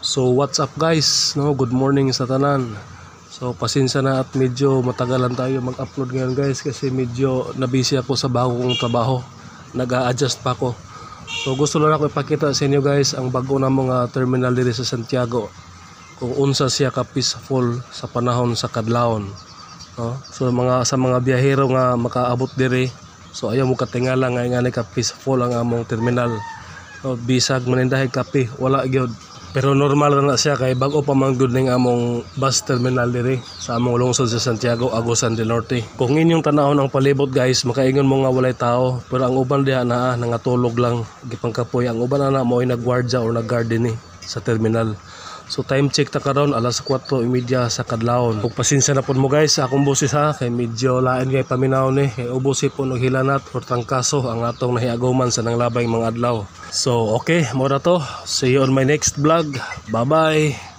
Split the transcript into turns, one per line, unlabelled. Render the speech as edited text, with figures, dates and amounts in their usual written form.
So what's up guys, no, good morning sa tanan. So pasensya na at medyo matagalan tayo mag-upload ngayon guys, kasi medyo nabisi ako sa bago kong trabaho. Nag-a-adjust pa ako. So gusto lang ako ipakita sa inyo guys ang bago na mga terminal dito sa Santiago, kung unsa siya ka peaceful sa panahon sa kadlawon, no? So sa mga biyahero nga makaabot diri, so ayaw mo katingala nga ingani ka peaceful ang among terminal. So, bisag manindahay kape wala gyud, pero normal na siya kay bag-o pa man gyud ning among bus terminal diri sa among lungsod sa Santiago, Agusan del Norte. Kung inyong tanawon ang palibot guys, makaingon mo nga walay tao, pero ang uban diha naa nangatulog lang gipangkapoy. Ang uban ana mo ay nagwardya or naggarden sa terminal. So time check ta karon alas 4:30 sa kadlawon. Ug pasensya na pud mo guys sa akong boses ha, kay medyo lain kay paminaw ni, kay ubusi po og hilanat or tangkaso ang atong nahiagoman sa nanglabay mga adlaw. So okay, mo na to. See you on my next vlog. Bye bye.